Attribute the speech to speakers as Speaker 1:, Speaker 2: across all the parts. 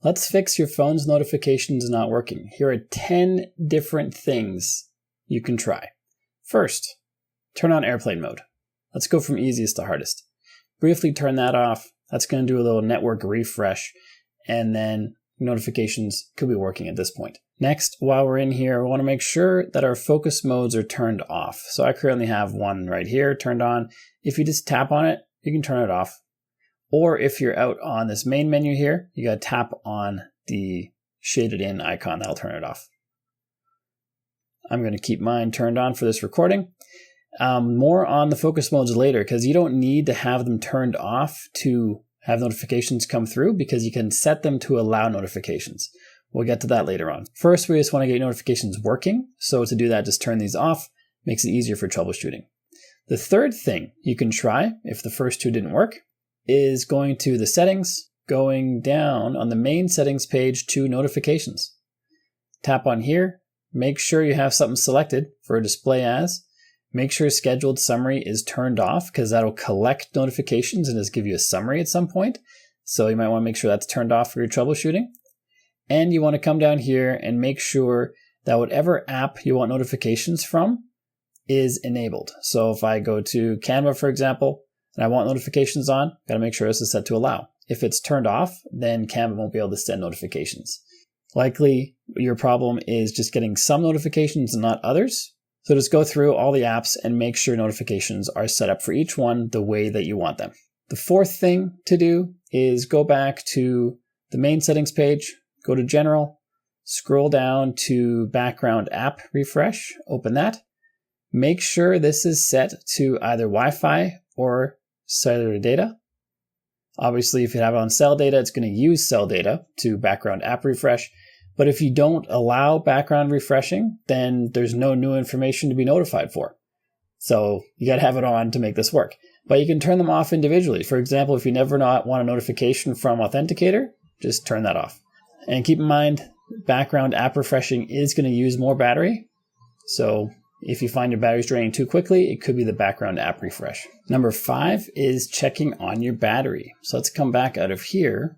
Speaker 1: Let's fix your phone's notifications not working. Here are 10 different things you can try. First, turn on airplane mode. Let's go from easiest to hardest. Briefly turn that off. That's going to do a little network refresh, and then notifications could be working at this point. Next, while we're in here, we want to make sure that our focus modes are turned off. So I currently have one right here turned on. If you just tap on it, you can turn it off. Or if you're out on this main menu here, you got to tap on the shaded in icon. That'll turn it off. I'm going to keep mine turned on for this recording. More on the focus modes later, because you don't need to have them turned off to have notifications come through, because you can set them to allow notifications. We'll get to that later on. First, we just want to get notifications working. So to do that, just turn these off. Makes it easier for troubleshooting. The third thing you can try, if the first two didn't work, is going to the settings, going down on the main settings page to notifications. Tap on here. Make sure you have something selected for display as. Make sure scheduled summary is turned off, because that'll collect notifications and just give you a summary at some point. So you might want to make sure that's turned off for your troubleshooting. And you want to come down here and make sure that whatever app you want notifications from is enabled. So if I go to Canva, for example, and I want notifications on, got to make sure this is set to allow. If it's turned off, then Canva won't be able to send notifications. Likely your problem is just getting some notifications and not others. So just go through all the apps and make sure notifications are set up for each one the way that you want them. The fourth thing to do is go back to the main settings page, go to General, scroll down to Background App Refresh, open that. Make sure this is set to either Wi-Fi or cellular data. Obviously, if you have it on cell data, it's going to use cell data to background app refresh. But if you don't allow background refreshing, then there's no new information to be notified for. So you got to have it on to make this work. But you can turn them off individually. For example, if you never want a notification from Authenticator, just turn that off. And keep in mind, background app refreshing is going to use more battery. So if you find your battery's draining too quickly, it could be the background app refresh. Number 5 is checking on your battery. So let's come back out of here,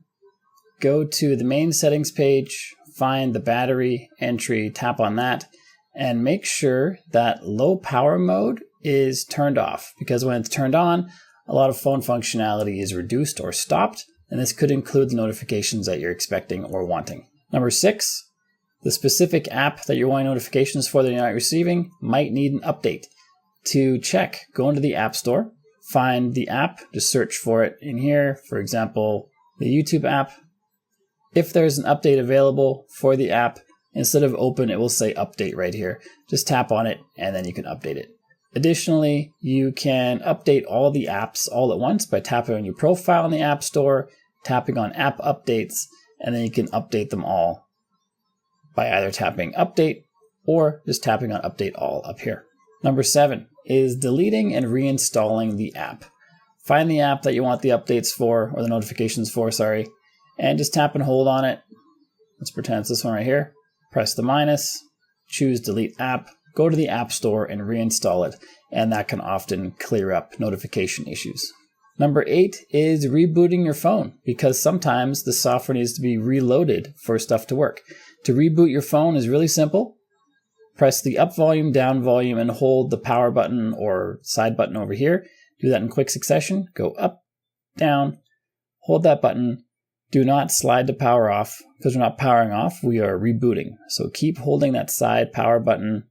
Speaker 1: go to the main settings page, find the battery entry, tap on that, and make sure that low power mode is turned off, because when it's turned on, a lot of phone functionality is reduced or stopped, and this could include the notifications that you're expecting or wanting. Number 6, the specific app that you're wanting notifications for that you're not receiving might need an update. To check, go into the App Store, find the app, just search for it in here, for example, the YouTube app. If there's an update available for the app, instead of open, it will say update right here. Just tap on it and then you can update it. Additionally, you can update all the apps all at once by tapping on your profile in the App Store, tapping on app updates, and then you can update them all by either tapping update or just tapping on update all up here. Number 7 is deleting and reinstalling the app. Find the app that you want the updates for, or the notifications for, sorry, and just tap and hold on it. Let's pretend it's this one right here. Press the minus, choose delete app, go to the App Store and reinstall it, and that can often clear up notification issues. Number 8 is rebooting your phone, because sometimes the software needs to be reloaded for stuff to work. To reboot your phone is really simple. Press the up volume, down volume, and hold the power button or side button over here. Do that in quick succession. Go up, down, hold that button. Do not slide the power off, because we're not powering off, we are rebooting. So keep holding that side power button.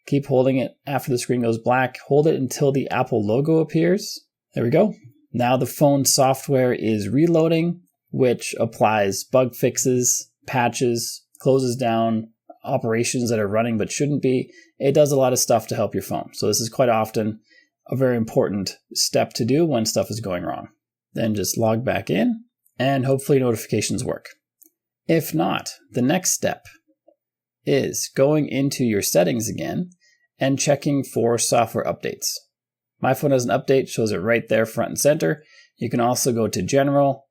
Speaker 1: Keep holding it after the screen goes black. Hold it until the Apple logo appears. There we go. Now the phone software is reloading, which applies bug fixes, patches, closes down operations that are running but shouldn't be. It does a lot of stuff to help your phone. So this is quite often a very important step to do when stuff is going wrong. Then just log back in, and hopefully notifications work. If not, the next step is going into your settings again and checking for software updates. My phone has an update, shows it right there front and center. You can also go to General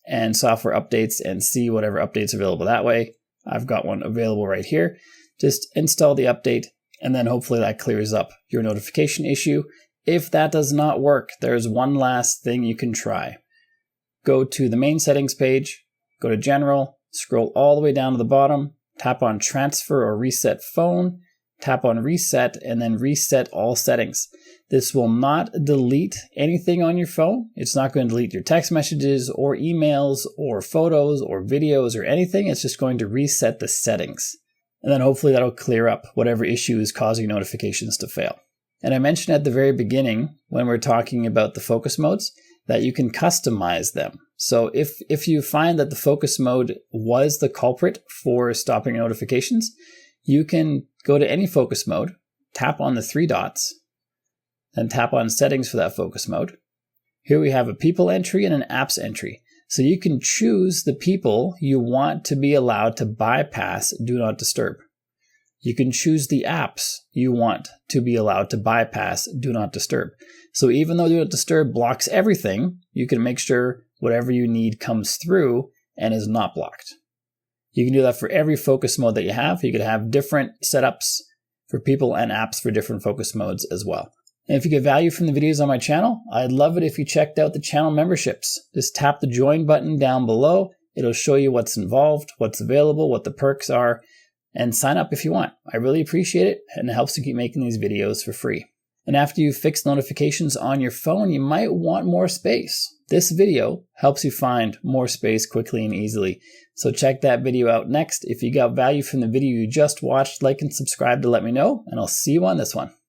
Speaker 1: and Software Updates and see whatever updates are available that way. I've got one available right here. Just install the update, and then hopefully that clears up your notification issue. If that does not work, there's one last thing you can try. Go to the main settings page, go to General, scroll all the way down to the bottom, tap on transfer or reset phone, tap on reset, and then reset all settings. This will not delete anything on your phone. It's not going to delete your text messages or emails or photos or videos or anything. It's just going to reset the settings. And then hopefully that'll clear up whatever issue is causing notifications to fail. And I mentioned at the very beginning, when we're talking about the focus modes, that you can customize them. So if you find that the focus mode was the culprit for stopping notifications, you can go to any focus mode, tap on the three dots, then tap on settings for that focus mode. Here we have a people entry and an apps entry. So you can choose the people you want to be allowed to bypass Do Not Disturb. You can choose the apps you want to be allowed to bypass Do Not Disturb. So even though Do Not Disturb blocks everything, you can make sure whatever you need comes through and is not blocked. You can do that for every focus mode that you have. You could have different setups for people and apps for different focus modes as well. And if you get value from the videos on my channel, I'd love it if you checked out the channel memberships. Just tap the join button down below. It'll show you what's involved, what's available, what the perks are, and sign up if you want. I really appreciate it, and it helps to keep making these videos for free. And after you've fixed notifications on your phone, you might want more space. This video helps you find more space quickly and easily. So check that video out next. If you got value from the video you just watched, like and subscribe to let me know, and I'll see you on this one.